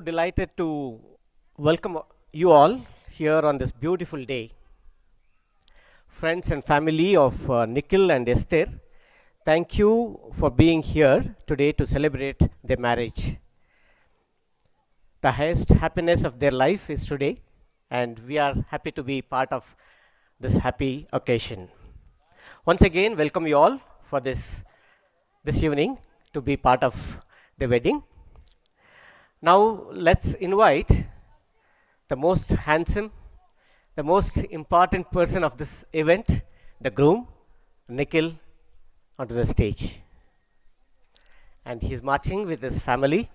delighted to welcome you all here on this beautiful day. Friends and family of Nikhil and Esther, thank you for being here today to celebrate their marriage. The highest happiness of their life is today, and we are happy to be part of this happy occasion. Once again, welcome you all for this evening to be part of the wedding. Now, let's invite the most handsome, the most important person of this event, the groom, Nikhil, onto the stage. And he's marching with his family.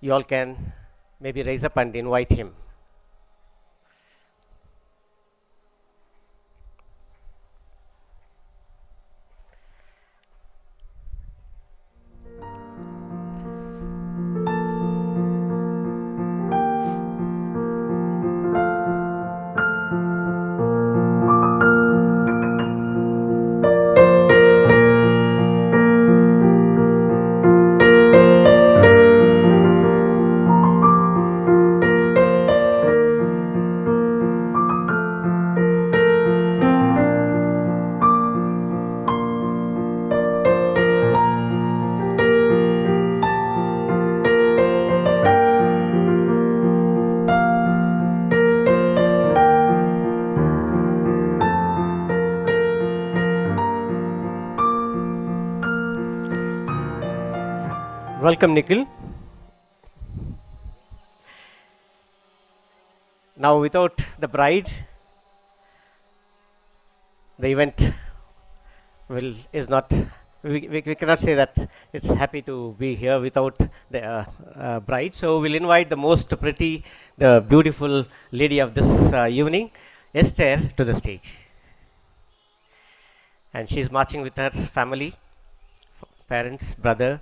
You all can maybe raise up and invite him. Welcome, Nikhil. Now, without the bride, the event is not. We cannot say that it's happy to be here without the bride. So we'll invite the most pretty, the beautiful lady of this evening, Esther, to the stage. And she's marching with her family, parents, brother.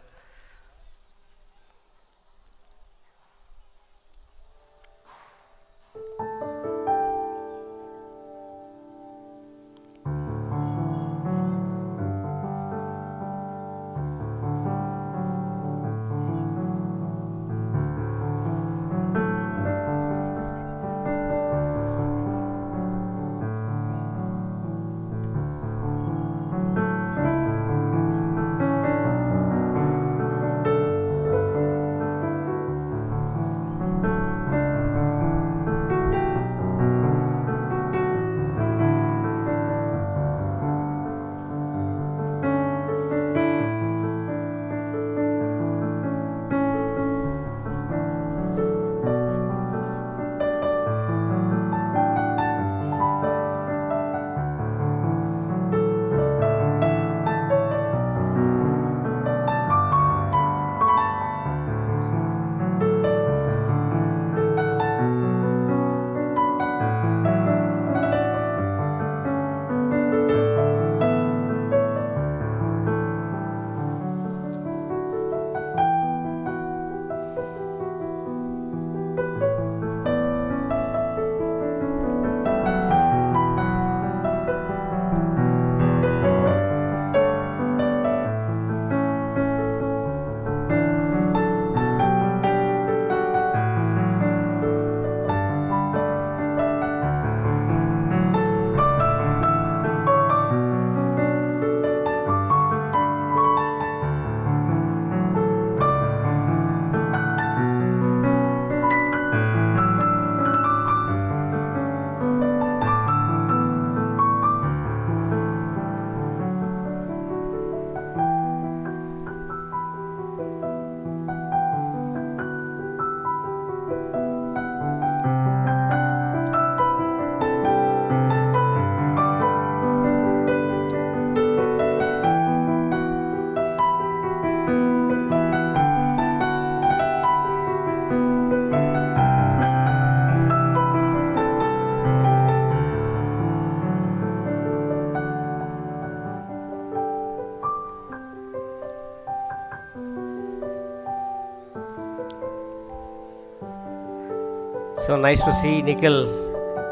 So nice to see Nikhil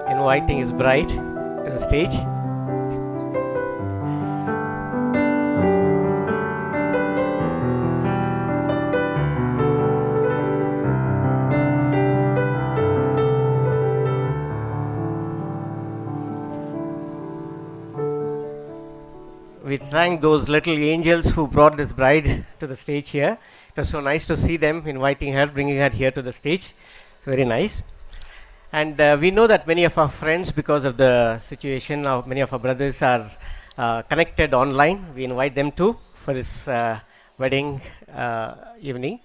inviting his bride to the stage. We thank those little angels who brought this bride to the stage here. It was so nice to see them inviting her, bringing her here to the stage. It's very nice. And we know that many of our friends, because of the situation, many of our brothers are connected online. We invite them too for this wedding evening.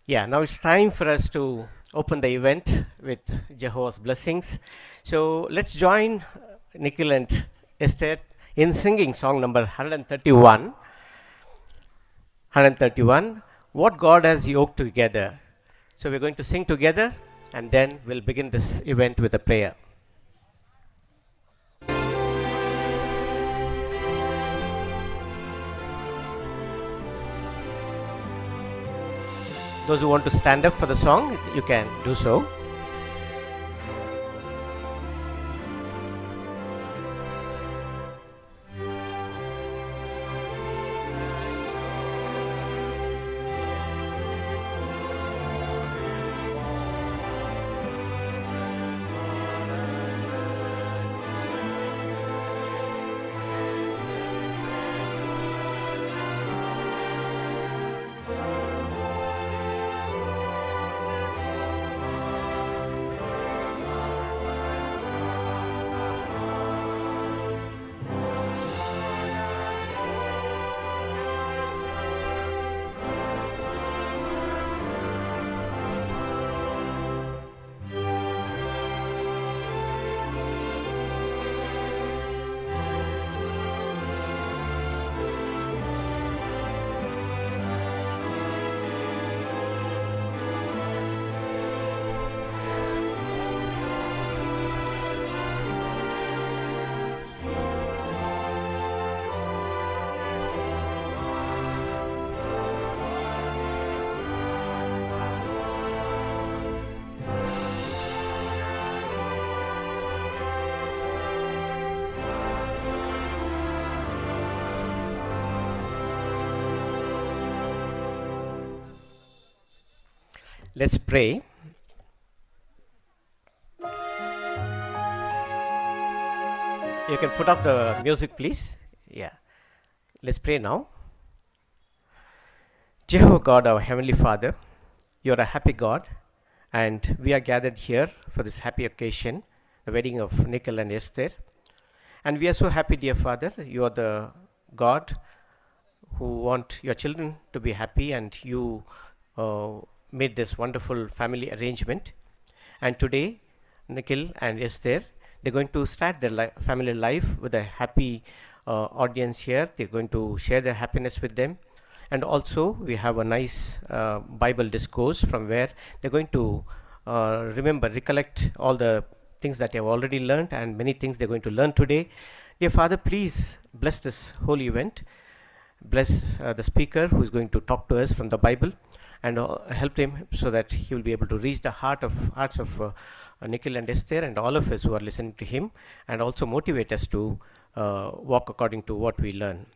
Yeah, now it's time for us to open the event with Jehovah's blessings. So let's join Nikhil and Esther in singing song number 131. 131, What God Has Yoked Together. So we're going to sing together and then we'll begin this event with a prayer. Those who want to stand up for the song, you can do so. Let's pray. You can put off the music, please. Yeah. Let's pray now. Jehovah God, our Heavenly Father, you are a happy God, and we are gathered here for this happy occasion, the wedding of Nikhil and Esther. And we are so happy, dear Father, you are the God who want your children to be happy, and you made this wonderful family arrangement. And today, Nikhil and Esther, they're going to start their family life with a happy audience here. They're going to share their happiness with them. And also, we have a nice Bible discourse from where they're going to recollect all the things that they have already learned and many things they're going to learn today. Dear Father, please bless this whole event. Bless the speaker who is going to talk to us from the Bible, and help him so that he will be able to reach the hearts of Nikhil and Esther and all of us who are listening to him, and also motivate us to walk according to what we learn.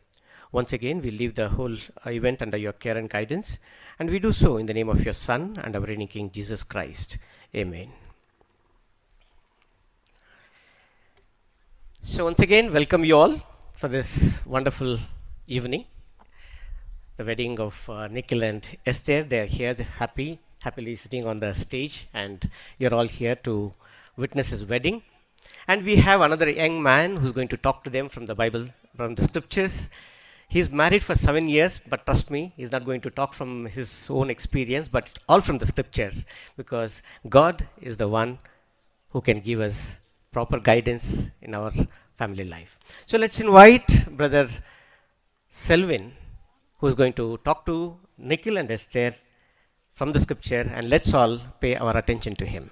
Once again, we leave the whole event under your care and guidance, and we do so in the name of your Son and our reigning King, Jesus Christ. Amen. So once again, welcome you all for this wonderful evening, the wedding of Nikhil and Esther. They are here, happily sitting on the stage, and you're all here to witness his wedding. And we have another young man who's going to talk to them from the Bible, from the scriptures. He's married for 7 years, but trust me, he's not going to talk from his own experience, but all from the scriptures, because God is the one who can give us proper guidance in our family life. So let's invite Brother Selvin, who is going to talk to Nikhil and Esther from the scripture, and let's all pay our attention to him.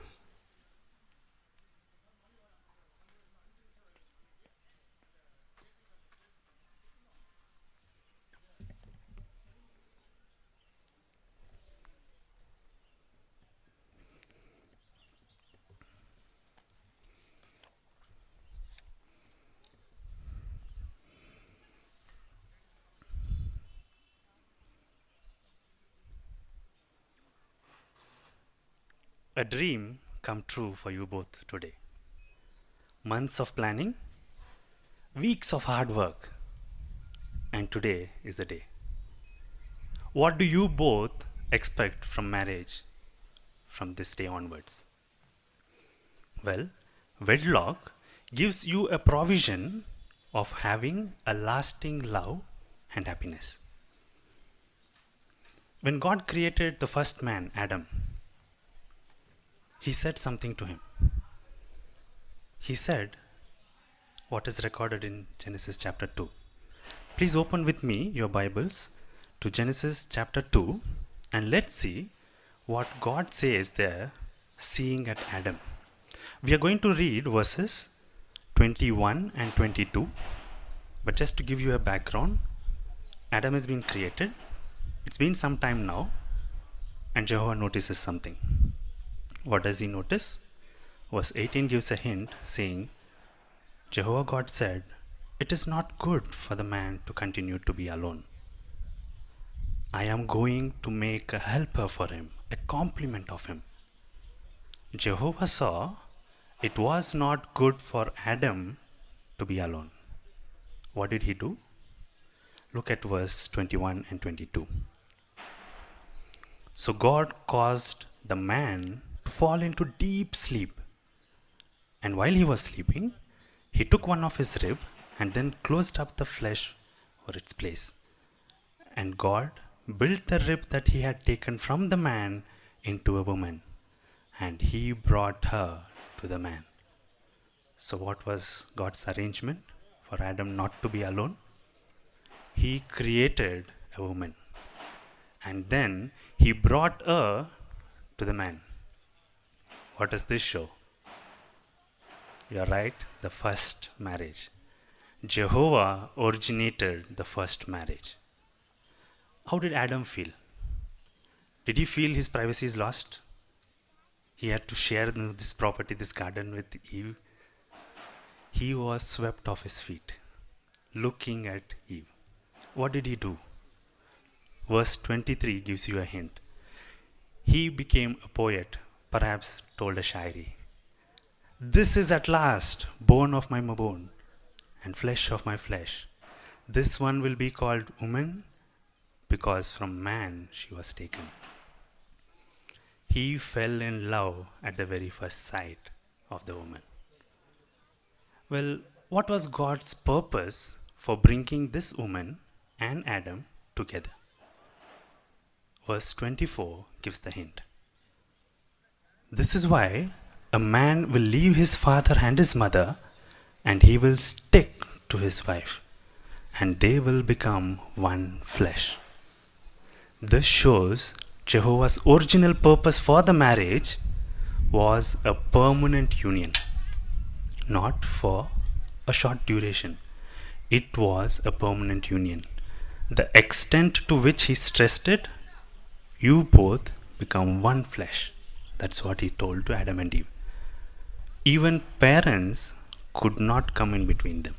A dream come true for you both today. Months of planning, weeks of hard work, and today is the day. What do you both expect from marriage from this day onwards? Well, wedlock gives you a provision of having a lasting love and happiness. When God created the first man, Adam, he said something to him. He said what is recorded in Genesis chapter 2. Please open with me your Bibles to Genesis chapter 2 and let's see what God says there, seeing at Adam. We are going to read verses 21 and 22, but just to give you a background, Adam has been created. It's been some time now, and Jehovah notices something. What does he notice? Verse 18 gives a hint, saying, Jehovah God said, "It is not good for the man to continue to be alone. I am going to make a helper for him, a complement of him." Jehovah saw it was not good for Adam to be alone. What did he do? Look at verse 21 and 22. So God caused the man to fall into deep sleep. And while he was sleeping, he took one of his rib and then closed up the flesh for its place. And God built the rib that he had taken from the man into a woman, and he brought her to the man. So what was God's arrangement for Adam not to be alone? He created a woman, and then he brought her to the man. What does this show? You're right, the first marriage. Jehovah originated the first marriage. How did Adam feel? Did he feel his privacy is lost? He had to share this property, this garden with Eve. He was swept off his feet, looking at Eve. What did he do? Verse 23 gives you a hint. He became a poet, perhaps told a shairi. This is at last bone of my bone and flesh of my flesh. This one will be called woman because from man she was taken. He fell in love at the very first sight of the woman. Well, what was God's purpose for bringing this woman and Adam together? Verse 24 gives the hint. This is why a man will leave his father and his mother, and he will stick to his wife, and they will become one flesh. This shows Jehovah's original purpose for the marriage was a permanent union, not for a short duration. It was a permanent union. The extent to which he stressed it, you both become one flesh. That's what he told to Adam and Eve. Even parents could not come in between them.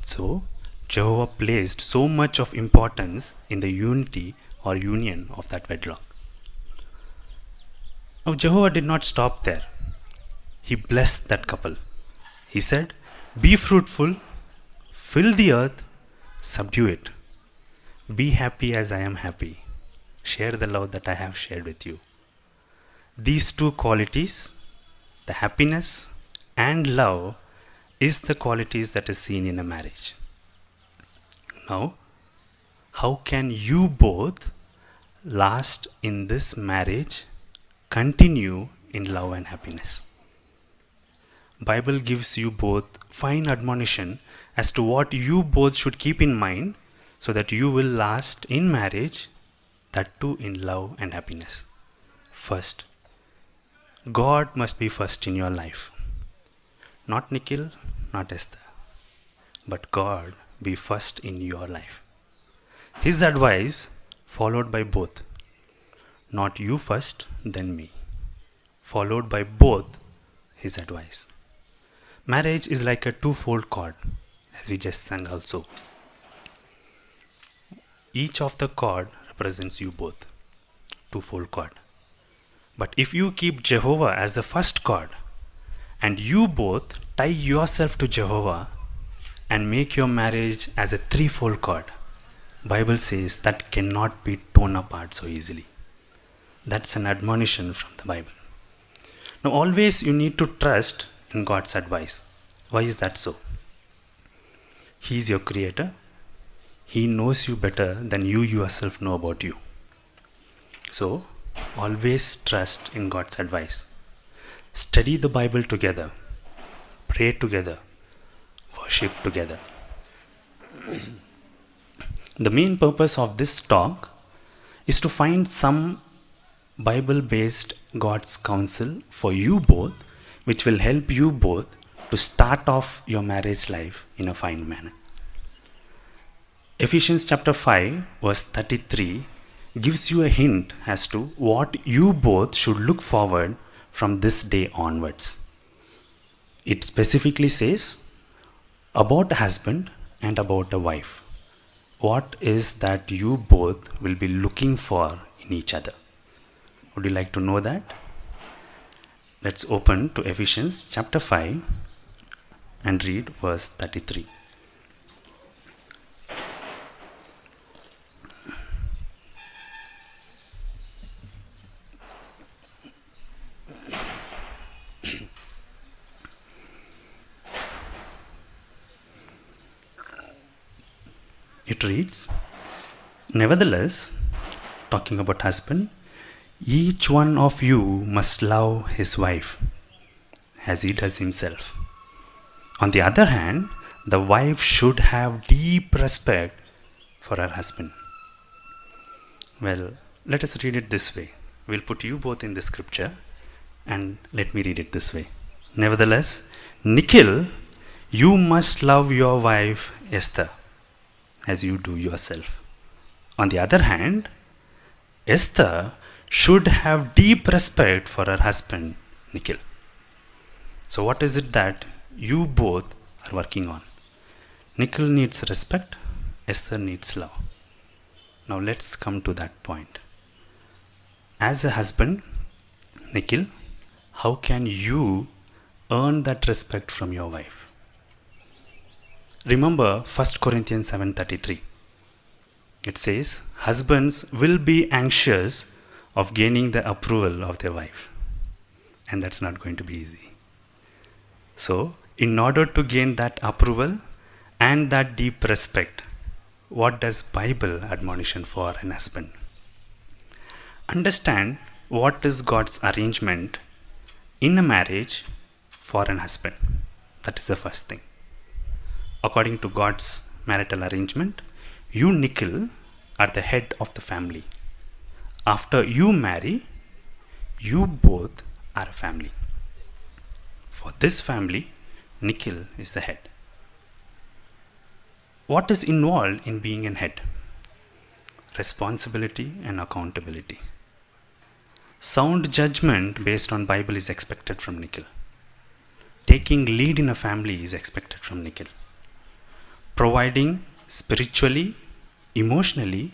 So, Jehovah placed so much of importance in the unity or union of that wedlock. Now, Jehovah did not stop there. He blessed that couple. He said, "Be fruitful, fill the earth, subdue it. Be happy as I am happy. Share the love that I have shared with you." These two qualities, the happiness and love, is the qualities that is seen in a marriage. Now, how can you both last in this marriage, continue in love and happiness? Bible gives you both fine admonition as to what you both should keep in mind so that you will last in marriage, that too in love and happiness. First, God must be first in your life. Not Nikhil, not Esther, but God be first in your life. His advice followed by both. Not you first, then me. Followed by both his advice. Marriage is like a two-fold cord, as we just sang also. Each of the cord represents you both. Two-fold cord. But if you keep Jehovah as the first cord, and you both tie yourself to Jehovah, and make your marriage as a threefold cord. Bible says that cannot be torn apart so easily. That's an admonition from the Bible. Now always you need to trust in God's advice. Why is that so? He is your creator. He knows you better than you yourself know about you. So always trust in God's advice. Study the Bible together. Pray together. Worship together. The main purpose of this talk is to find some Bible-based God's counsel for you both, which will help you both to start off your marriage life in a fine manner. Ephesians chapter 5 verse 33 gives you a hint as to what you both should look forward from this day onwards. It specifically says about a husband and about a wife. What is that you both will be looking for in each other? Would you like to know that? Let's open to Ephesians chapter 5 and read verse 33. It reads, "Nevertheless, talking about husband, each one of you must love his wife as he does himself. On the other hand, the wife should have deep respect for her husband." Well, let us read it this way. We'll put you both in the scripture and let me read it this way. "Nevertheless, Nikhil, you must love your wife Esther as you do yourself. On the other hand, Esther should have deep respect for her husband, Nikhil." So what is it that you both are working on? Nikhil needs respect, Esther needs love. Now let's come to that point. As a husband, Nikhil, how can you earn that respect from your wife? Remember 1 Corinthians 7:33. It says, husbands will be anxious of gaining the approval of their wife. And that's not going to be easy. So, in order to gain that approval and that deep respect, what does Bible admonition for an husband? Understand what is God's arrangement in a marriage for an husband. That is the first thing. According to God's marital arrangement, you, Nikhil, are the head of the family. After you marry, you both are a family. For this family, Nikhil is the head. What is involved in being a head? Responsibility and accountability. Sound judgment based on Bible is expected from Nikhil. Taking lead in a family is expected from Nikhil. Providing spiritually, emotionally,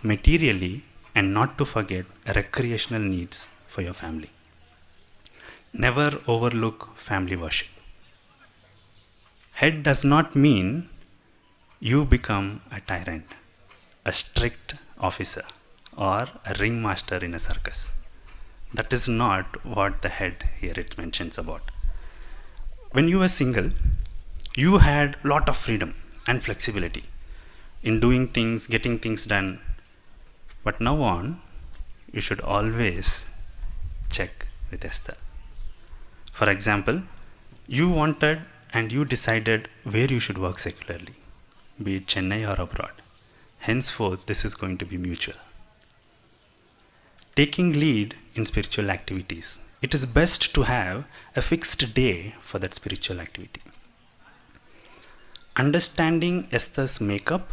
materially, and not to forget recreational needs for your family. Never overlook family worship. Head does not mean you become a tyrant, a strict officer, or a ringmaster in a circus. That is not what the head here it mentions about. When you were single, you had a lot of freedom and flexibility in doing things, getting things done. But now on, you should always check with Esther. For example, you wanted and you decided where you should work secularly, be it Chennai or abroad. Henceforth, this is going to be mutual. Taking lead in spiritual activities. It is best to have a fixed day for that spiritual activity. Understanding Esther's makeup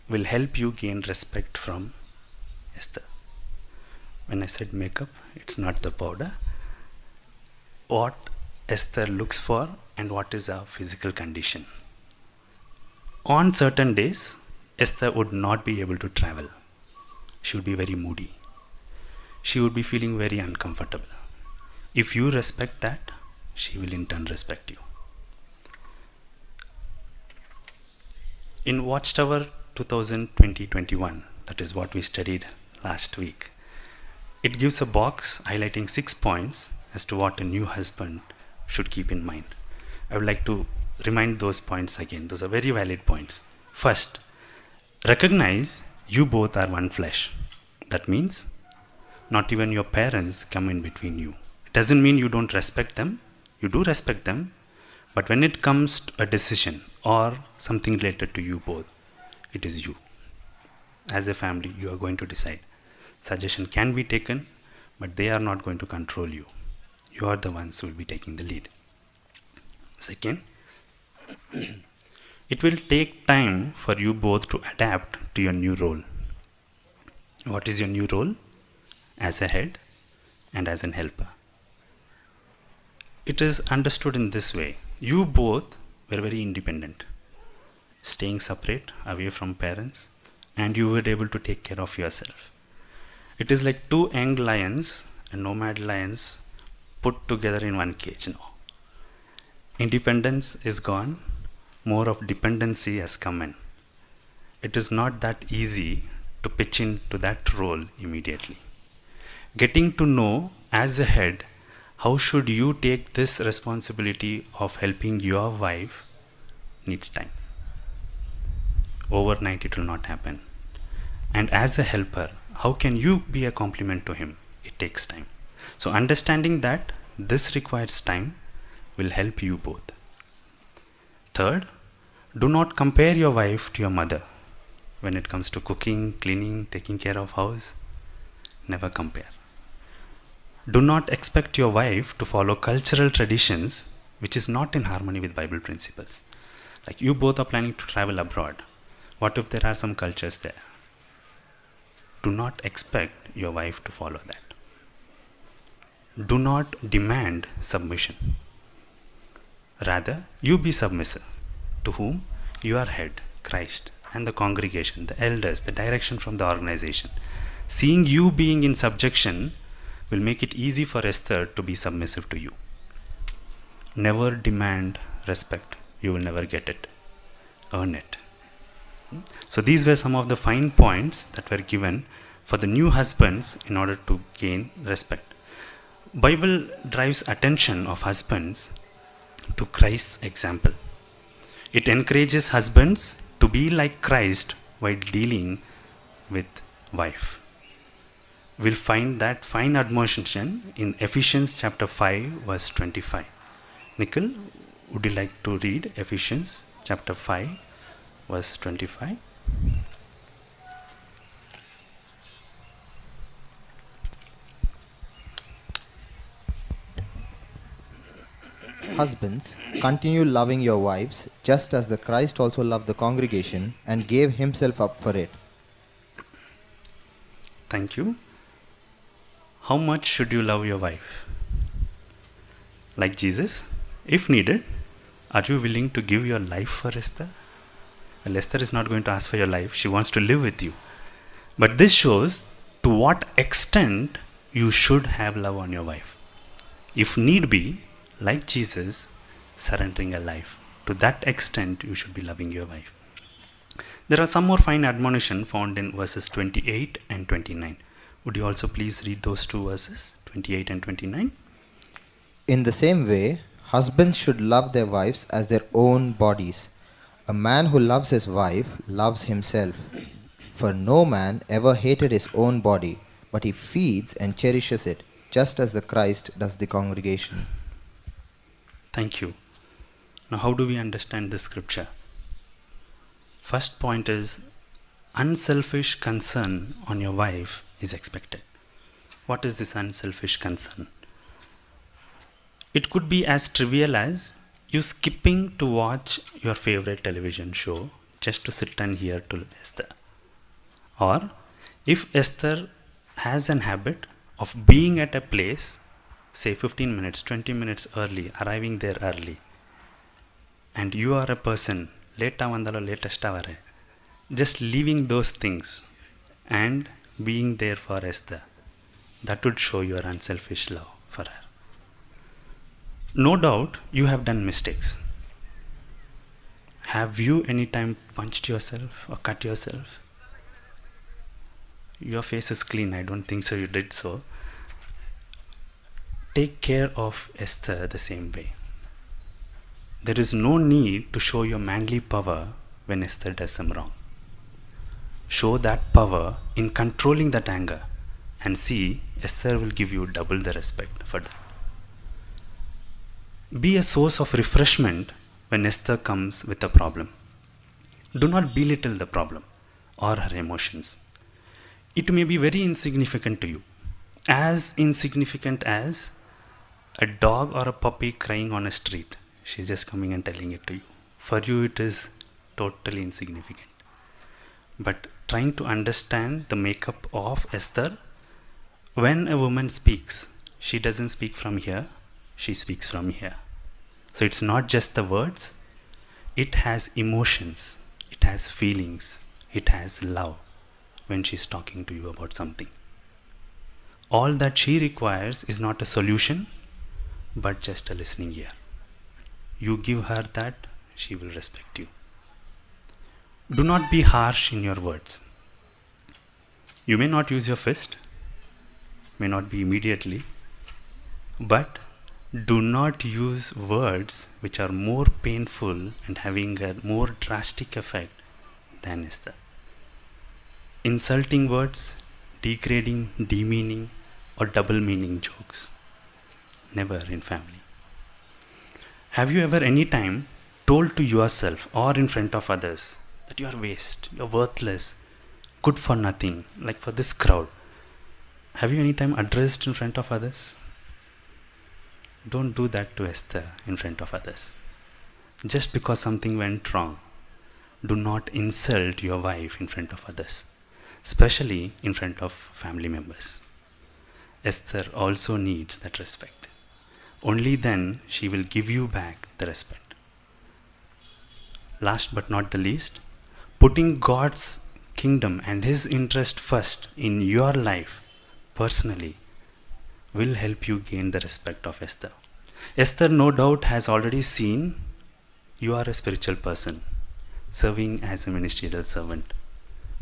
will help you gain respect from Esther. When I said makeup, it's not the powder. What Esther looks for and what is her physical condition. On certain days, Esther would not be able to travel. She would be very moody. She would be feeling very uncomfortable. If you respect that, she will in turn respect you. In Watchtower 2020-21, that is what we studied last week, it gives a box highlighting 6 points as to what a new husband should keep in mind. I would like to remind those points again. Those are very valid points. First, recognize you both are one flesh. That means not even your parents come in between you. It doesn't mean you don't respect them. You do respect them. But when it comes to a decision or something related to you both, it is you. As a family, you are going to decide. Suggestion can be taken, but they are not going to control you. You are the ones who will be taking the lead. Second, it will take time for you both to adapt to your new role. What is your new role? As a head and as an helper. It is understood in this way. You both were very independent, staying separate, away from parents, and you were able to take care of yourself. It is like two young lions and nomad lions put together in one cage now. Independence is gone, more of dependency has come in. It is not that easy to pitch into that role immediately. Getting to know as a head, how should you take this responsibility of helping your wife needs time. Overnight it will not happen. And as a helper, how can you be a complement to him? It takes time. So understanding that this requires time will help you both. Third, do not compare your wife to your mother when it comes to cooking, cleaning, taking care of house. Never compare. Do not expect your wife to follow cultural traditions which is not in harmony with Bible principles. Like you both are planning to travel abroad. What if there are some cultures there? Do not expect your wife to follow that. Do not demand submission. Rather, you be submissive. To whom? Your head, Christ, and the congregation, the elders, the direction from the organization. Seeing you being in subjection will make it easy for Esther to be submissive to you. Never demand respect. You will never get it. Earn it. So these were some of the fine points that were given for the new husbands in order to gain respect. Bible drives attention of husbands to Christ's example. It encourages husbands to be like Christ while dealing with wife. We'll find that fine admonition in Ephesians chapter 5 verse 25. Nikhil, would you like to read Ephesians chapter 5 verse 25? Husbands, continue loving your wives, just as the Christ also loved the congregation and gave himself up for it. Thank you. How much should you love your wife? Like Jesus? If needed, are you willing to give your life for Esther? Well, Esther is not going to ask for your life. She wants to live with you. But this shows to what extent you should have love on your wife. If need be, like Jesus, surrendering a life. To that extent, you should be loving your wife. There are some more fine admonition found in verses 28 and 29. Would you also please read those two verses, 28 and 29? In the same way, husbands should love their wives as their own bodies. A man who loves his wife loves himself. For no man ever hated his own body, but he feeds and cherishes it, just as the Christ does the congregation. Thank you. Now, how do we understand this scripture? First point is, unselfish concern on your wife is expected. What is this unselfish concern? It could be as trivial as you skipping to watch your favorite television show just to sit and hear to Esther. Or if Esther has an habit of being at a place, say 15 minutes, 20 minutes early, arriving there early, and you are a person, late latest hour, just leaving those things and being there for Esther, that would show your unselfish love for her. No doubt you have done mistakes. Have you any time punched yourself or cut yourself? Your face is clean, I don't think so you did so. Take care of Esther the same way. There is no need to show your manly power when Esther does some wrong. Show that power in controlling that anger, and see, Esther will give you double the respect for that. Be a source of refreshment when Esther comes with a problem. Do not belittle the problem or her emotions. It may be very insignificant to you, as insignificant as a dog or a puppy crying on a street. She's just coming and telling it to you. For you, it is totally insignificant. But trying to understand the makeup of Esther, when a woman speaks, she doesn't speak from here, she speaks from here. So it's not just the words, it has emotions, it has feelings, it has love when she's talking to you about something. All that she requires is not a solution, but just a listening ear. You give her that, she will respect you. Do not be harsh in your words. You may not use your fist, may not be immediately, but do not use words which are more painful and having a more drastic effect than Esther. Insulting words, degrading, demeaning, or double meaning jokes. Never in family. Have you ever any time told to yourself or in front of others that you are waste, you are worthless, good for nothing, like for this crowd? Have you any time addressed in front of others? Don't do that to Esther in front of others. Just because something went wrong, do not insult your wife in front of others, especially in front of family members. Esther also needs that respect. Only then she will give you back the respect. Last but not the least, putting God's kingdom and His interest first in your life personally will help you gain the respect of Esther. Esther no doubt has already seen you are a spiritual person, serving as a ministerial servant,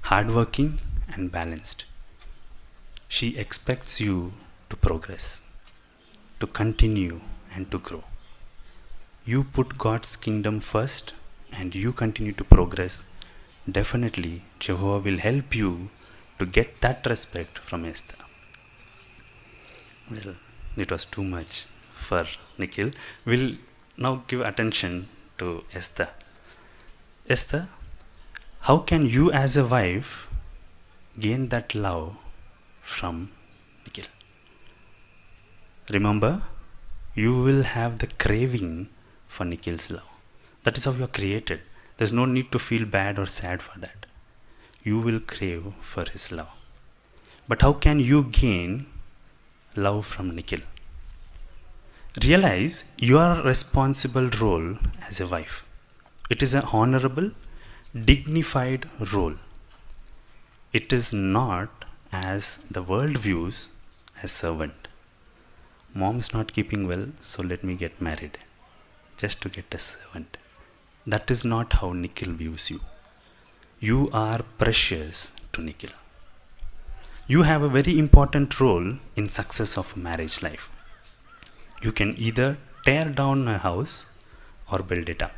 hardworking and balanced. She expects you to progress, to continue and to grow. You put God's kingdom first and you continue to progress. Definitely Jehovah will help you to get that respect from Esther. Well, it was too much for Nikhil. We'll now give attention to Esther. Esther, how can you as a wife gain that love from Nikhil? Remember, you will have the craving for Nikhil's love. That is how you are created. There's no need to feel bad or sad for that. You will crave for his love. But how can you gain love from Nikhil? Realize your responsible role as a wife. It is an honorable, dignified role. It is not as the world views as servant. Mom's not keeping well, so let me get married just to get a servant. That is not how Nikhil views you. You are precious to Nikhil. You have a very important role in success of marriage life. You can either tear down a house or build it up.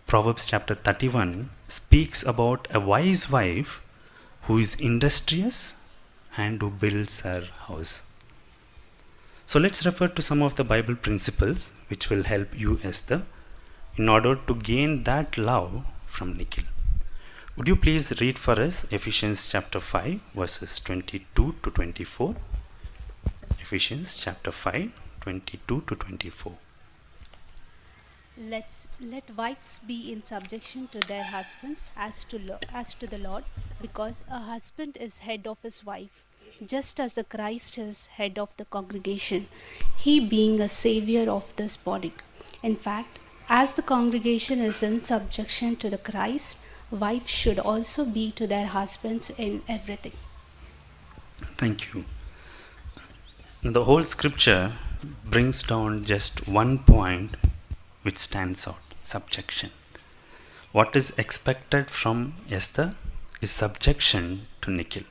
Proverbs chapter 31 speaks about a wise wife who is industrious and who builds her house. So let's refer to some of the Bible principles which will help you, Esther, in order to gain that love from Nikhil. Would you please read for us Ephesians chapter 5 verses 22 to 24. Ephesians chapter 5, 22 to 24. Let wives be in subjection to their husbands as to the Lord, because a husband is head of his wife, just as the Christ is head of the congregation, he being a savior of this body. In fact, as the congregation is in subjection to the Christ, wives should also be to their husbands in everything. Thank you. The whole scripture brings down just one point which stands out: subjection. What is expected from Esther is subjection to Nikhil.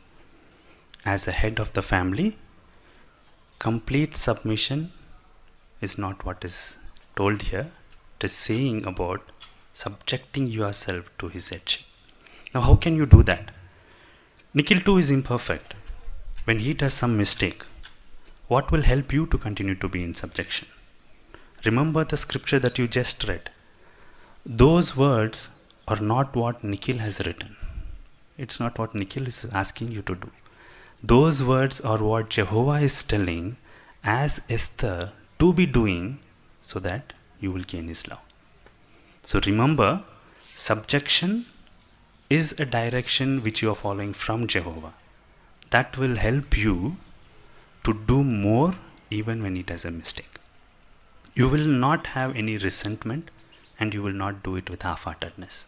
As a head of the family, complete submission is not what is told here. It is saying about subjecting yourself to his headship. Now, how can you do that? Nikhil too is imperfect. When he does some mistake, what will help you to continue to be in subjection? Remember the scripture that you just read. Those words are not what Nikhil has written. It's not what Nikhil is asking you to do. Those words are what Jehovah is telling as Esther to be doing so that you will gain his love. So remember, subjection is a direction which you are following from Jehovah. That will help you to do more even when he does a mistake. You will not have any resentment and you will not do it with half-heartedness.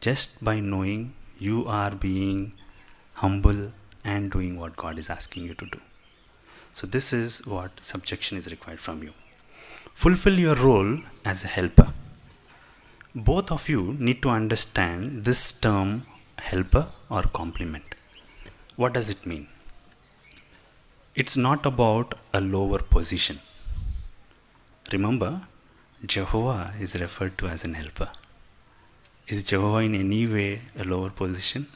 Just by knowing you are being humble and doing what God is asking you to do. So this is what subjection is required from you. Fulfill your role as a helper. Both of you need to understand this term helper or complement. What does it mean? It's not about a lower position. Remember, Jehovah is referred to as an helper. Is Jehovah in any way a lower position?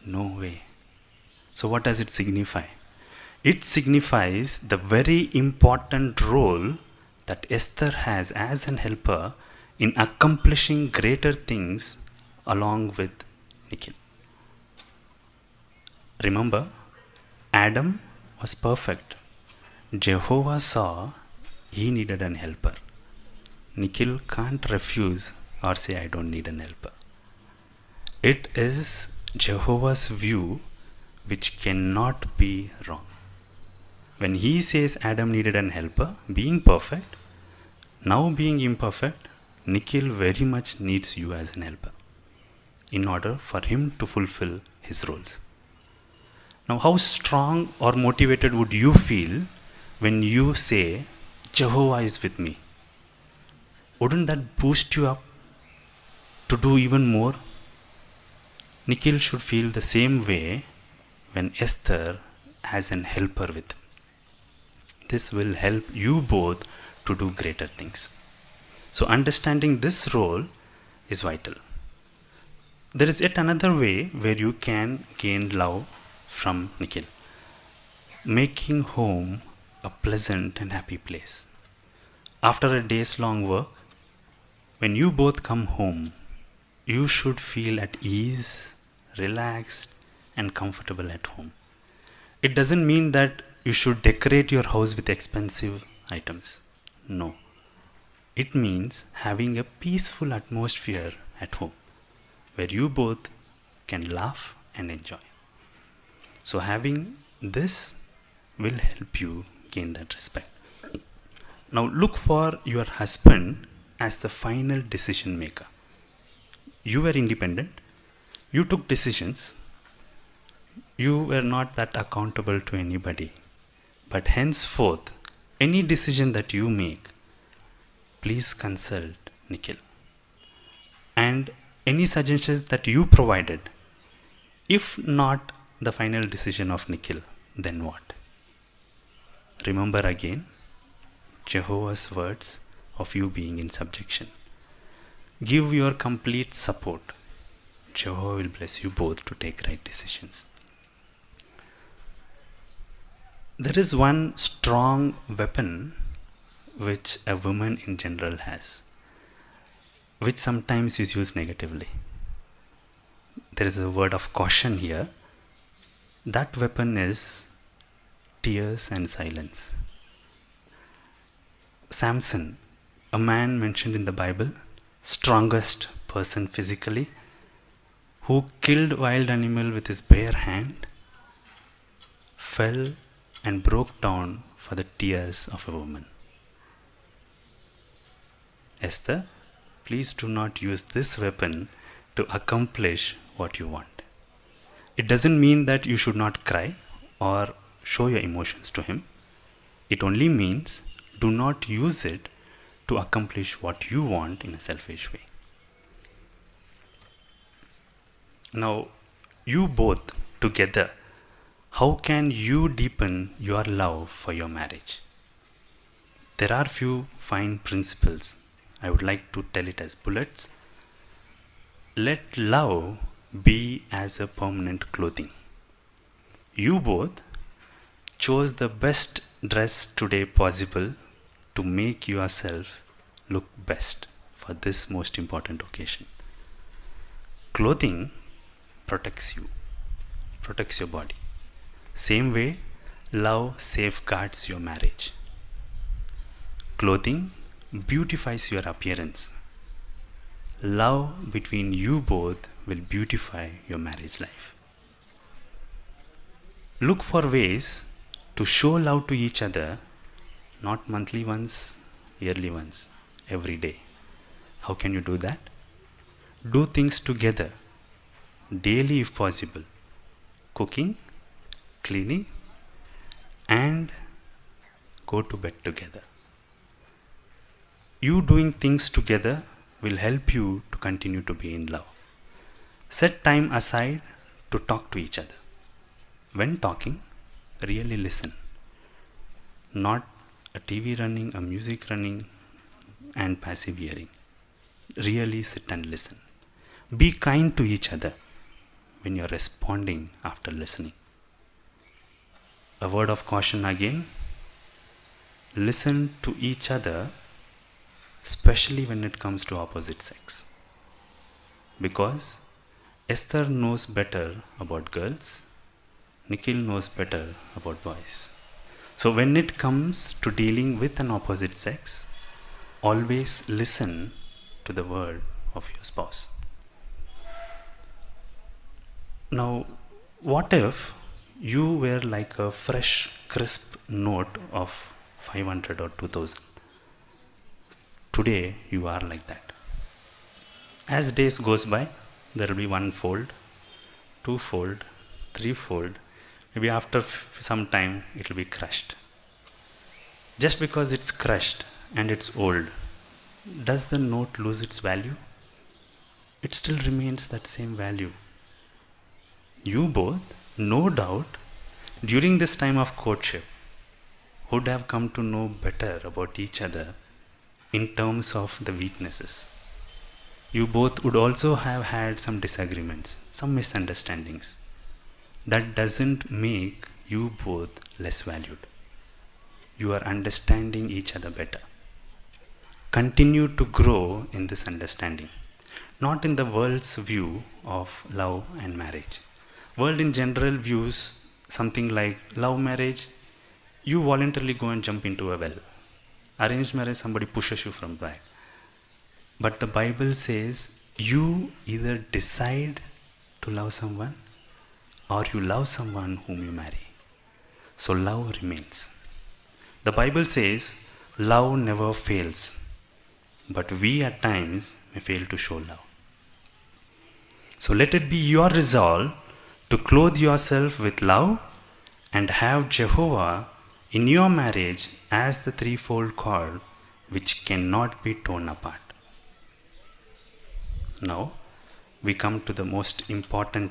No way. So what does it signify? It signifies the very important role that Esther has as an helper in accomplishing greater things along with Nikhil. Remember, Adam was perfect. Jehovah saw he needed an helper. Nikhil can't refuse or say, I don't need an helper. It is Jehovah's view which cannot be wrong. When he says Adam needed an helper, being perfect, now being imperfect, Nikhil very much needs you as an helper in order for him to fulfill his roles. Now, how strong or motivated would you feel when you say, Jehovah is with me? Wouldn't that boost you up to do even more? Nikhil should feel the same way when Esther has an helper with him. This will help you both to do greater things. So understanding this role is vital. There is yet another way where you can gain love from Nikhil. Making home a pleasant and happy place. After a day's long work, when you both come home, you should feel at ease, relaxed, and comfortable at home. It doesn't mean that you should decorate your house with expensive items. No. It means having a peaceful atmosphere at home where you both can laugh and enjoy. So having this will help you gain that respect. Now look for your husband as the final decision maker. You were independent. You took decisions. You were not that accountable to anybody. But henceforth, any decision that you make, please consult Nikhil. And any suggestions that you provided, if not the final decision of Nikhil, then what? Remember again Jehovah's words of you being in subjection. Give your complete support. Jehovah will bless you both to take right decisions. There is one strong weapon which a woman in general has, which sometimes is used negatively. There is a word of caution here. That weapon is tears and silence. Samson, a man mentioned in the Bible, strongest person physically, who killed wild animal with his bare hand, fell and broke down for the tears of a woman. Esther, please do not use this weapon to accomplish what you want. It doesn't mean that you should not cry or show your emotions to him. It only means do not use it to accomplish what you want in a selfish way. Now, you both together, how can you deepen your love for your marriage? There are few fine principles. I would like to tell it as bullets. Let love be as a permanent clothing. You both chose the best dress today possible to make yourself look best for this most important occasion. Clothing protects you, protects your body. Same way, love safeguards your marriage. Clothing beautifies your appearance. Love between you both will beautify your marriage life. Look for ways to show love to each other, not monthly once, yearly once, every day. How can you do that? Do things together, daily if possible. Cooking, cleaning, and go to bed together. You doing things together will help you to continue to be in love. Set time aside to talk to each other. When talking, really listen. Not a TV running, a music running, and passive hearing. Really sit and listen. Be kind to each other when you're responding after listening. A word of caution again. Listen to each other, especially when it comes to opposite sex. Because Esther knows better about girls, Nikhil knows better about boys. So when it comes to dealing with an opposite sex, always listen to the word of your spouse. Now, what if you were like a fresh, crisp note of 500 or 2000? Today, you are like that. As days goes by, there will be one fold, two fold, three fold. Maybe after some time, it will be crushed. Just because it's crushed and it's old, does the note lose its value? It still remains that same value. You both, no doubt, during this time of courtship, would have come to know better about each other in terms of the weaknesses. You both would also have had some disagreements, some misunderstandings. That doesn't make you both less valued. You are understanding each other better. Continue to grow in this understanding, not in the world's view of love and marriage. World in general views something like love marriage, you voluntarily go and jump into a well. Arranged marriage, somebody pushes you from back. But the Bible says you either decide to love someone or you love someone whom you marry. So love remains. The Bible says love never fails, but we at times may fail to show love. So let it be your resolve to clothe yourself with love and have Jehovah in your marriage as the threefold cord which cannot be torn apart. Now we come to the most important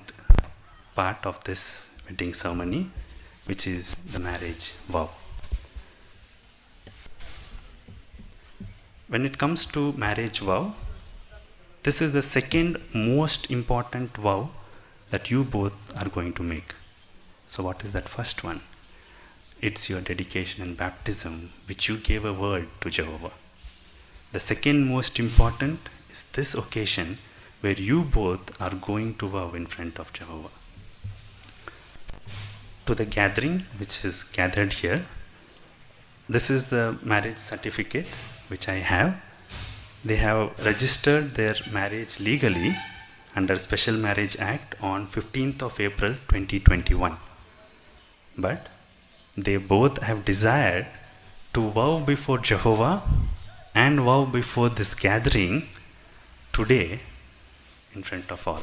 part of this wedding ceremony, which is the marriage vow. When it comes to marriage vow, this is the second most important vow that you both are going to make. So what is that first one? It's your dedication and baptism, which you gave a word to Jehovah. The second most important is this occasion where you both are going to vow in front of Jehovah. To the gathering which is gathered here, this is the marriage certificate which I have. They have registered their marriage legally under Special Marriage Act on 15th of April 2021. But they both have desired to vow before Jehovah and vow before this gathering today in front of all.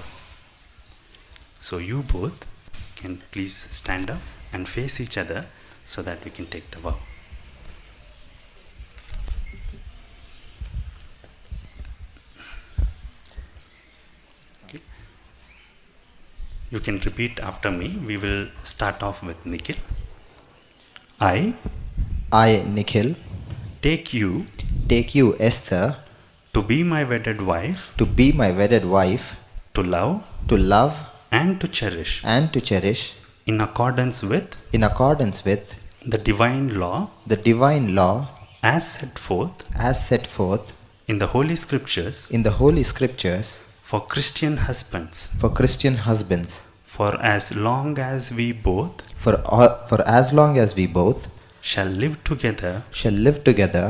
So you both can please stand up and face each other so that we can take the vow. can repeat after me. We will start off with Nikhil. I I, Nikhil, take you take you, Esther, to be my wedded wife, to be my wedded wife, to love to love and to cherish and to cherish, in accordance with in accordance with the divine law the divine law as set forth as set forth in the Holy Scriptures in the Holy Scriptures for Christian husbands, for Christian husbands, for as long as we both for as long as we both shall live together shall live together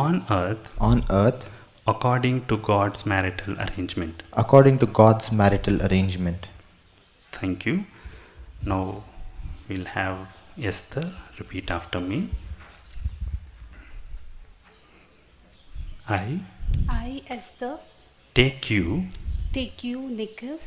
on earth according to God's marital arrangement. according to God's marital arrangement. Thank you. Now we'll have Esther repeat after me. I, Esther, Take you take you, Nikhil,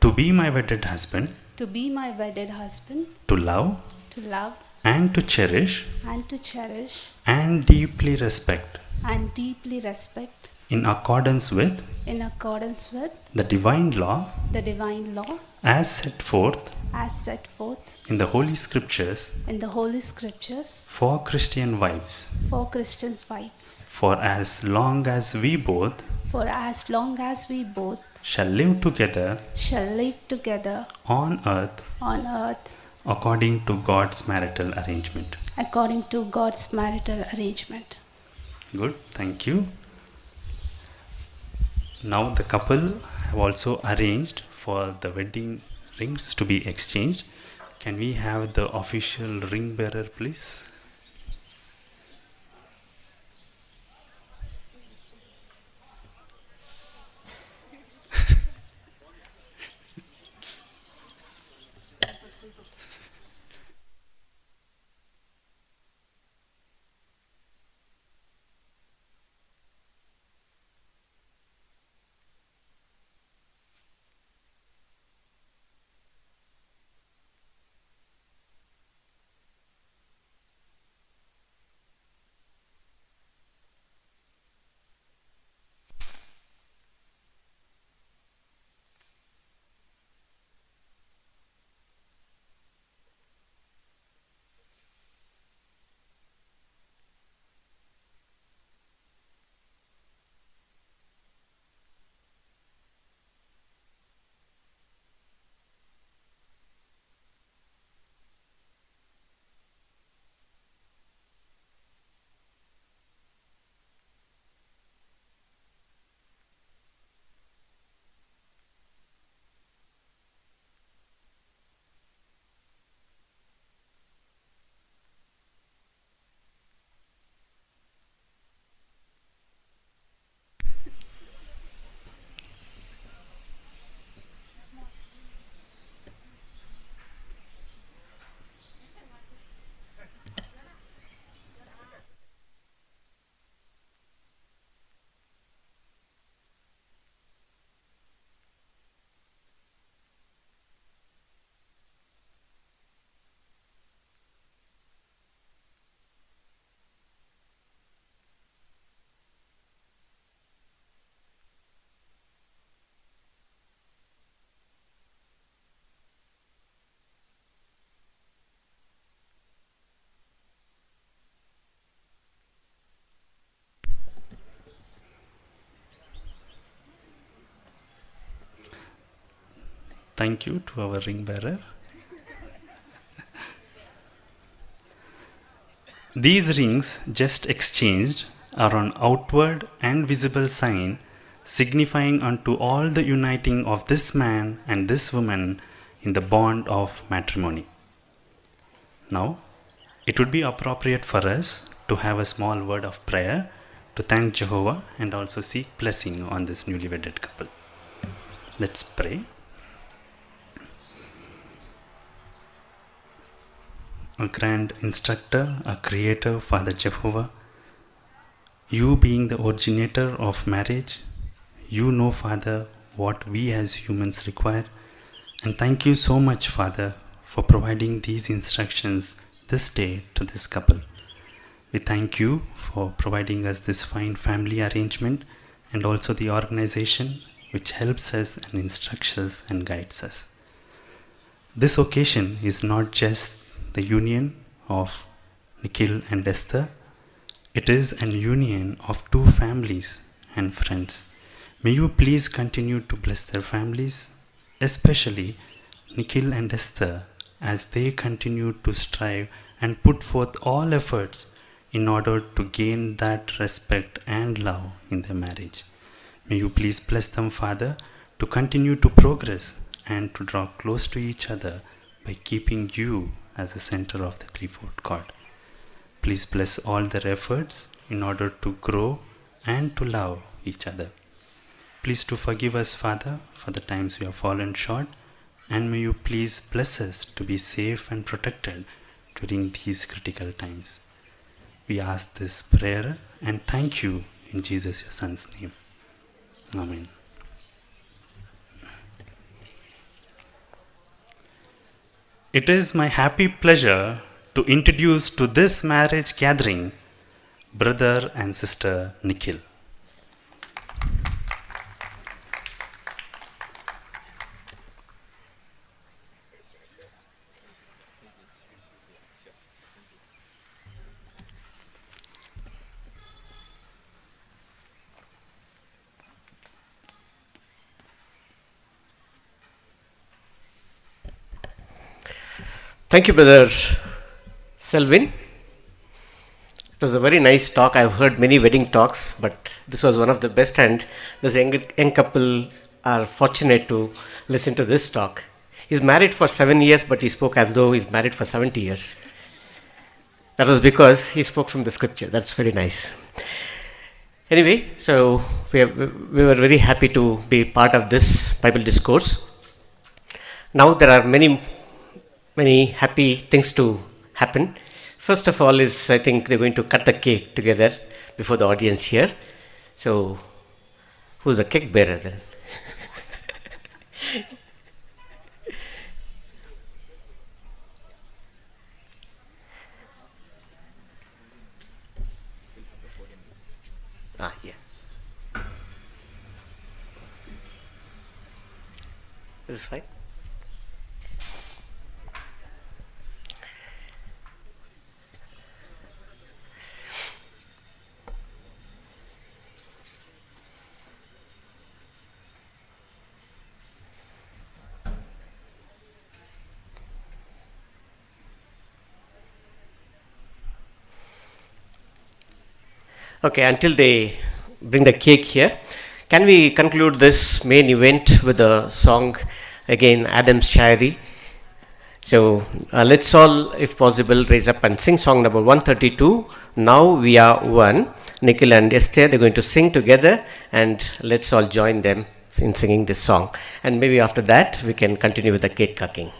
to be my wedded husband, to be my wedded husband, to love to love and to cherish and to cherish and deeply respect and deeply respect in accordance with in accordance with the divine law the divine law as set forth as set forth in the Holy Scriptures in the Holy Scriptures for Christian wives, for Christians' wives, for as long as we both for as long as we both shall live together shall live together on on earth according to God's marital arrangement. according to God's marital arrangement. Good, thank you. Now the couple have also arranged for the wedding rings to be exchanged. Can we have the official ring bearer, please? Thank you to our ring bearer. These rings just exchanged are an outward and visible sign signifying unto all the uniting of this man and this woman in the bond of matrimony. Now, it would be appropriate for us to have a small word of prayer to thank Jehovah and also seek blessing on this newly wedded couple. Let's pray. A grand instructor, a creator, Father Jehovah, you being the originator of marriage, you know, Father, what we as humans require. And thank you so much, Father, for providing these instructions this day to this couple. We thank you for providing us this fine family arrangement and also the organization which helps us and instructs us and guides us. This occasion is not just the union of Nikhil and Esther, it is an union of two families and friends. May you please continue to bless their families, especially Nikhil and Esther, as they continue to strive and put forth all efforts in order to gain that respect and love in their marriage. May you please bless them, Father, to continue to progress and to draw close to each other by keeping you as the center of the threefold cord. Please bless all their efforts in order to grow and to love each other. Please to forgive us, Father, for the times we have fallen short, and may you please bless us to be safe and protected during these critical times. We ask this prayer and thank you in Jesus, your Son's name. Amen. It is my happy pleasure to introduce to this marriage gathering brother and sister Nikhil. Thank you, Brother Selvin. It was a very nice talk. I've heard many wedding talks, but this was one of the best, and this young couple are fortunate to listen to this talk. He's married for 7 years, but he spoke as though he's married for 70 years. That was because he spoke from the scripture. That's very nice. Anyway, so we were very happy to be part of this Bible discourse. Now there are many happy things to happen. First of all is, I think they're going to cut the cake together before the audience here. So, who's the cake bearer then? Yeah. This is fine. Okay, until they bring the cake here, can we conclude this main event with a song again, Adam's Shayari? So let's all, if possible, raise up and sing song number 132. Now we are one. Nikhil and Esther, they're going to sing together, and let's all join them in singing this song. And maybe after that, we can continue with the cake cutting.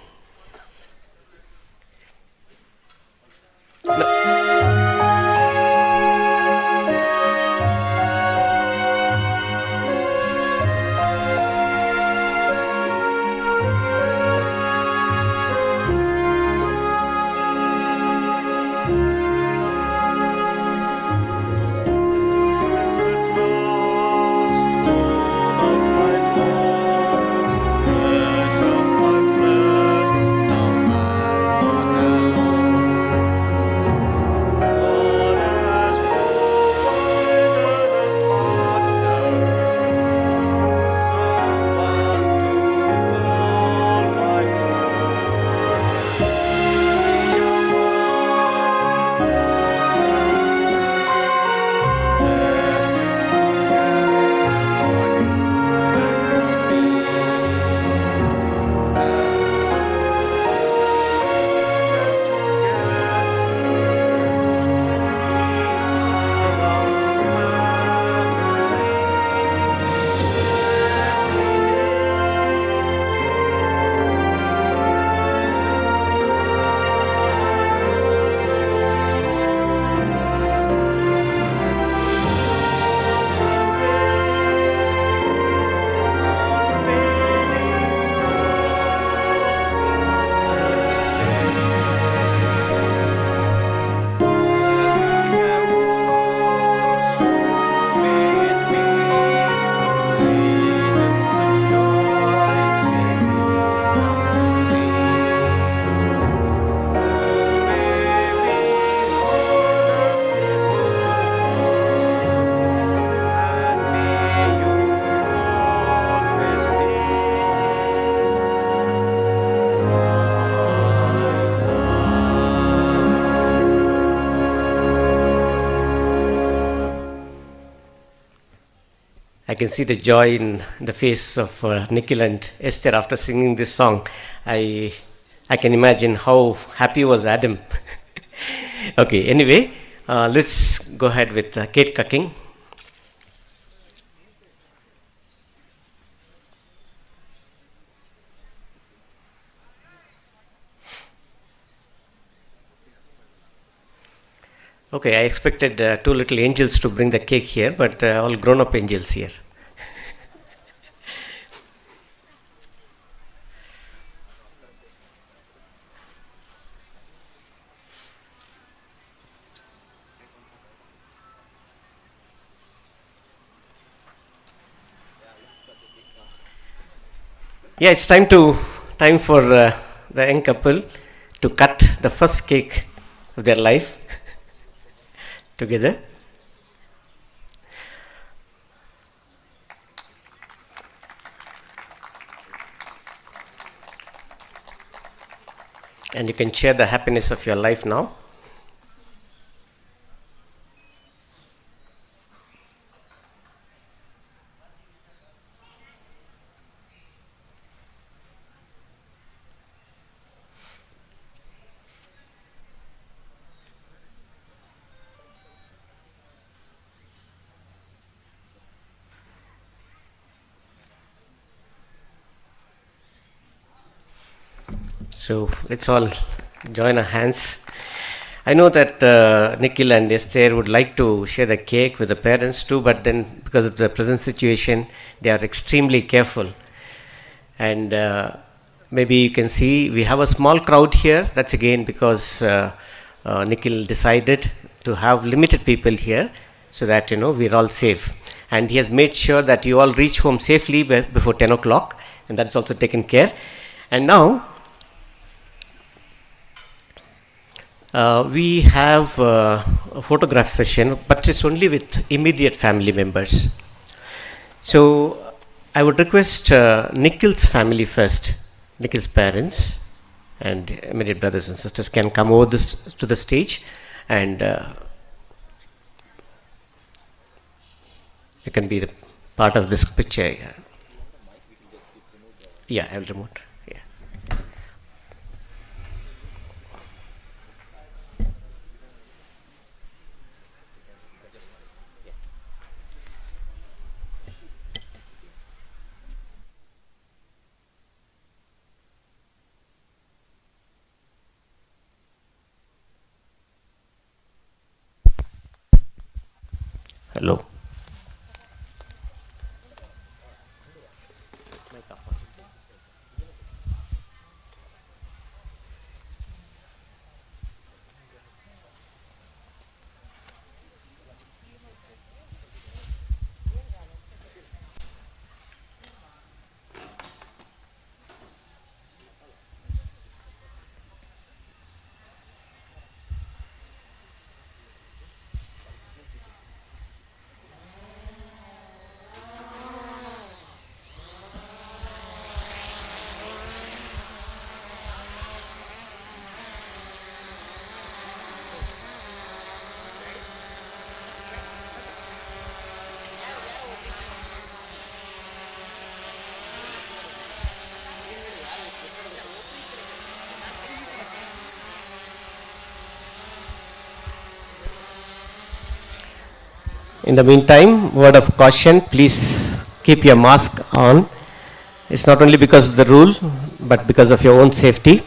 I can see the joy in the face of Nikhil and Esther after singing this song. I I can imagine how happy was Adam. Okay, anyway, let's go ahead with cake cutting. Okay, I expected two little angels to bring the cake here, but all grown up angels here. Yeah, it's time for the young couple to cut the first cake of their life together. And you can share the happiness of your life now. So let's all join our hands. I know that Nikhil and Esther would like to share the cake with the parents too, but then because of the present situation, they are extremely careful. And maybe you can see we have a small crowd here. That's again because Nikhil decided to have limited people here so that we're all safe. And he has made sure that you all reach home safely before 10 o'clock, and that's also taken care. And now we have a photograph session, but it's only with immediate family members. So I would request Nikhil's family first, Nikhil's parents and immediate brothers and sisters can come over to the stage, and you can be the part of this picture. Yeah, I'll remove. Yeah. Hello. In the meantime, word of caution, please keep your mask on. It's not only because of the rule, but because of your own safety.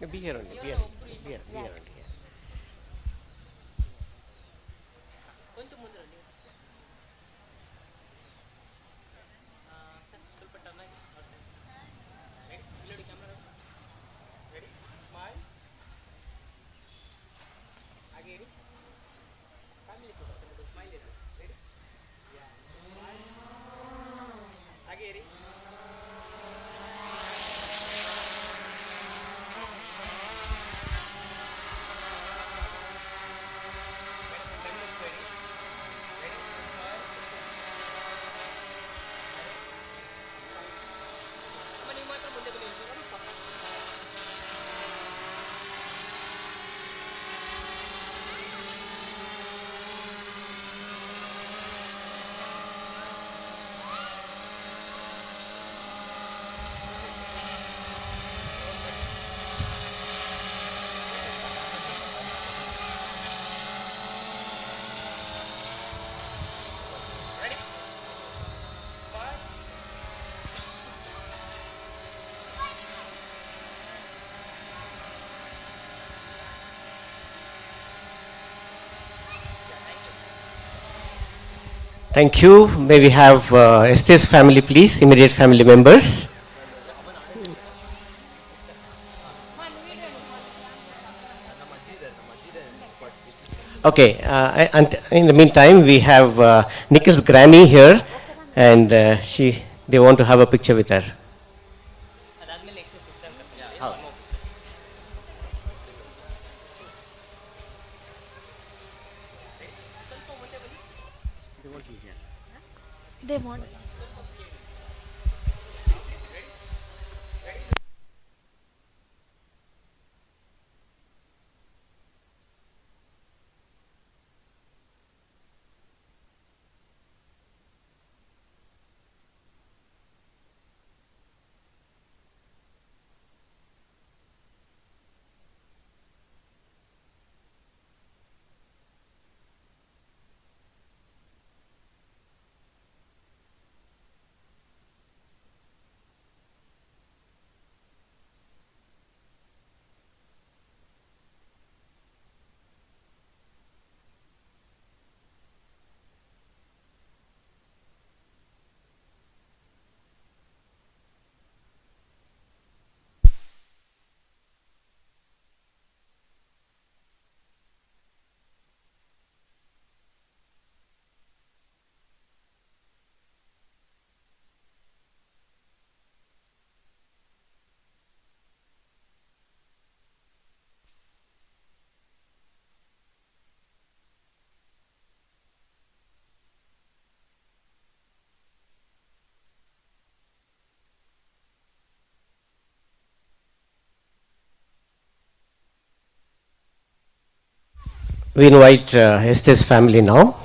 Be here only. Be here. Be here. Be here only. Thank you. May we have Esther's family, please, immediate family members. Okay, and in the meantime, we have Nikhil's granny here, and they want to have a picture with her. They want. We invite Esther's family now.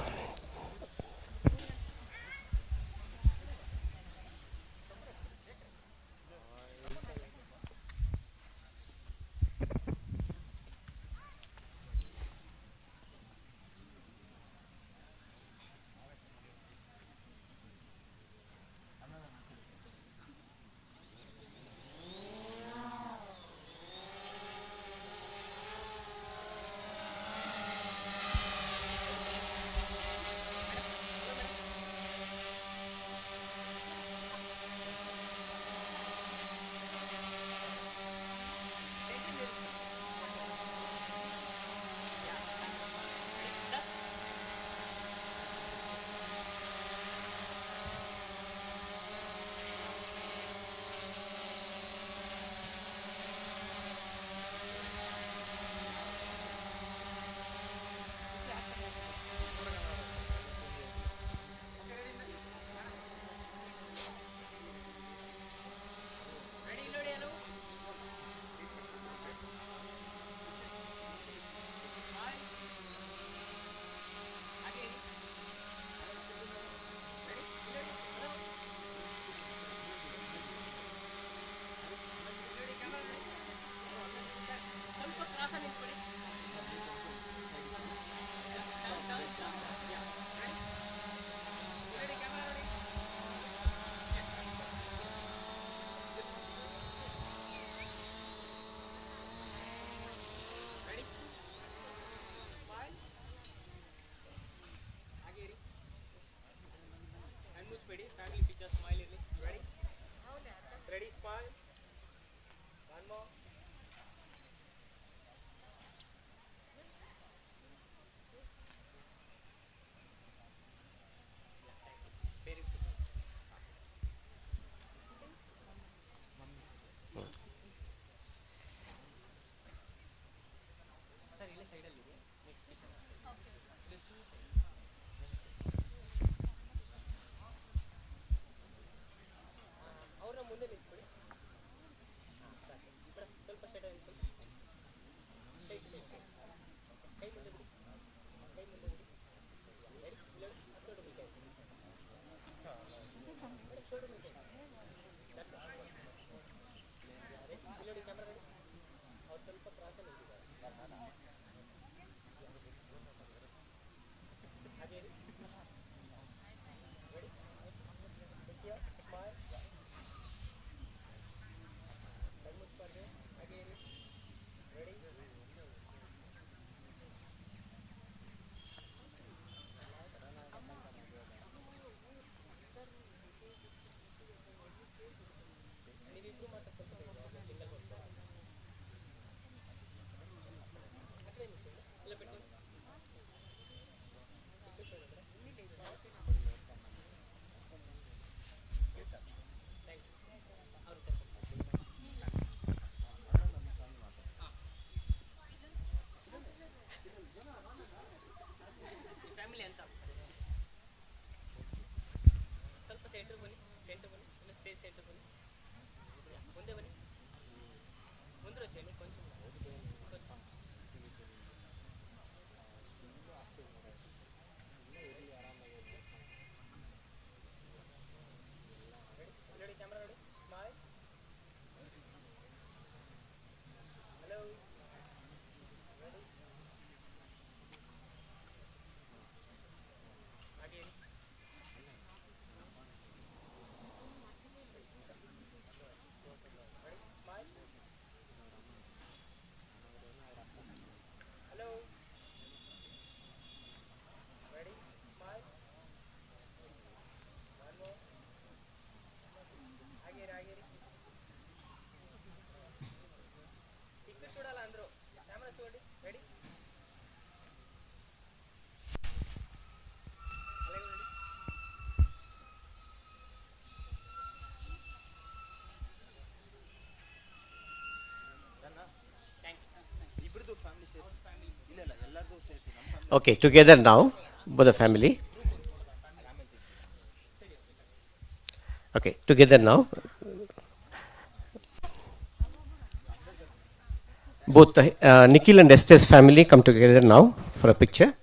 Okay, together now, both the family. Okay, together now. Both Nikhil and Esther's family come together now for a picture.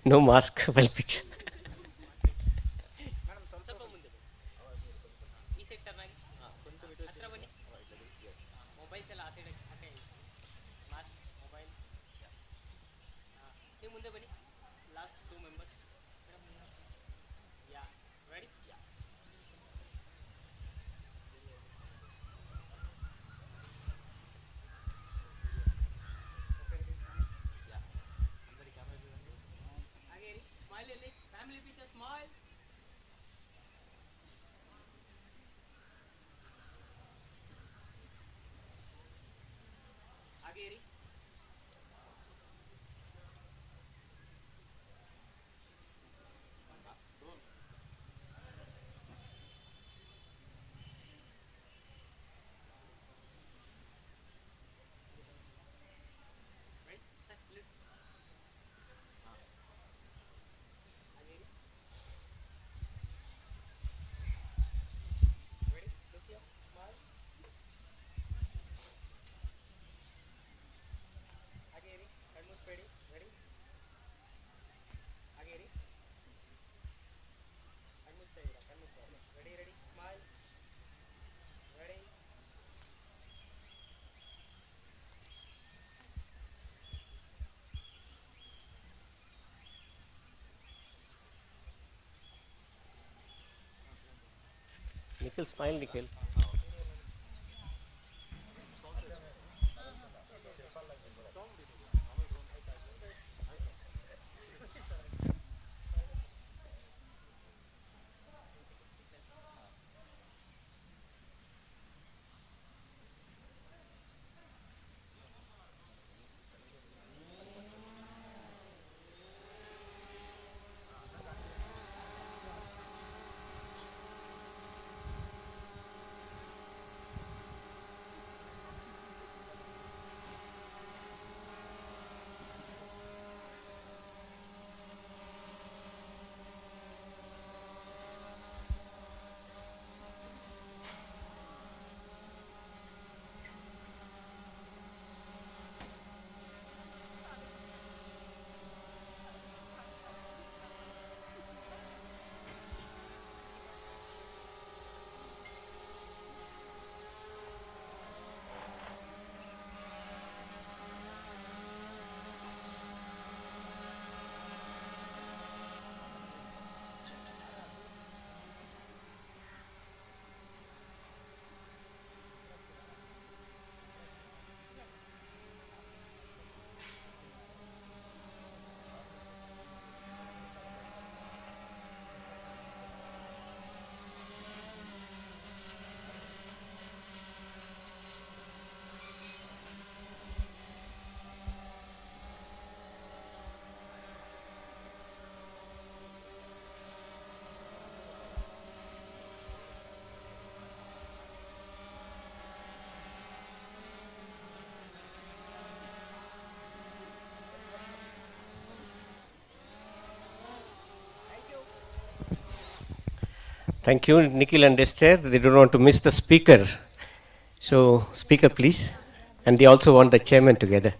No mask, well picture. Nikhil, smile, Nikhil. Thank you, Nikhil and Esther. They don't want to miss the speaker. So, speaker, please. And they also want the chairman together.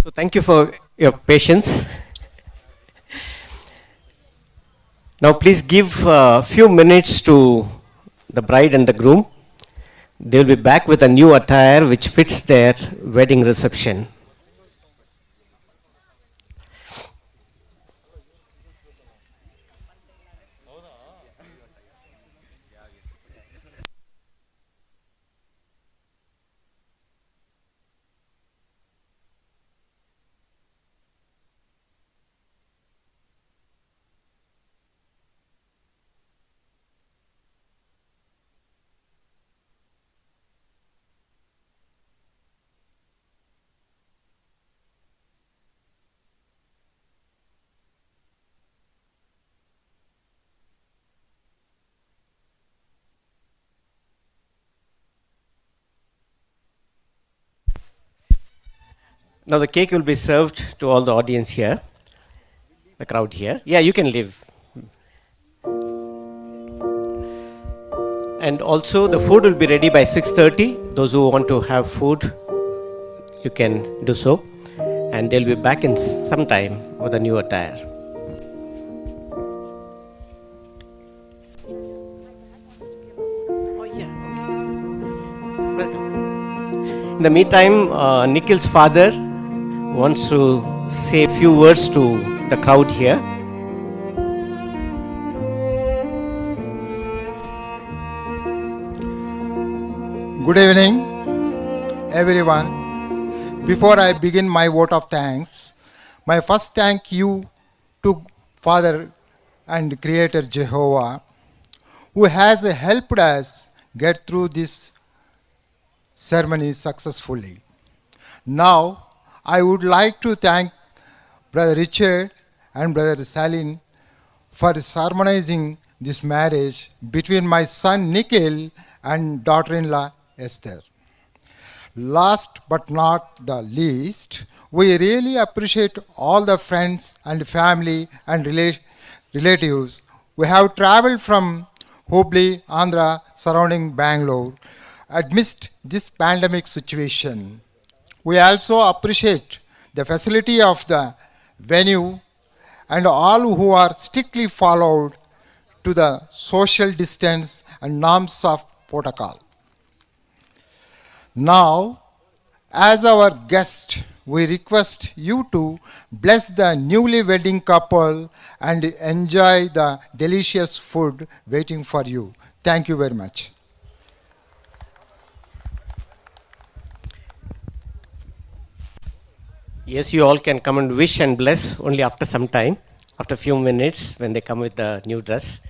So thank you for your patience. Now please give a few minutes to the bride and the groom. They will be back with a new attire which fits their wedding reception. Now the cake will be served to all the audience here, the crowd here. Yeah, you can leave. And also the food will be ready by 6:30. Those who want to have food, you can do so. And they'll be back in some time with a new attire. In the meantime, Nikhil's father wants to say a few words to the crowd here. Good evening, everyone. Before I begin my vote of thanks, my first thank you to Father and Creator Jehovah, who has helped us get through this ceremony successfully. Now, I would like to thank Brother Richard and Brother Salin for sermonizing this marriage between my son Nikhil and daughter-in-law Esther. Last but not the least, we really appreciate all the friends and family and relatives. We have traveled from Hubli, Andhra, surrounding Bangalore, amidst this pandemic situation. We also appreciate the facility of the venue and all who are strictly followed to the social distance and norms of protocol. Now, as our guest, we request you to bless the newly wedding couple and enjoy the delicious food waiting for you. Thank you very much. Yes, you all can come and wish and bless only after some time, after a few minutes when they come with the new dress.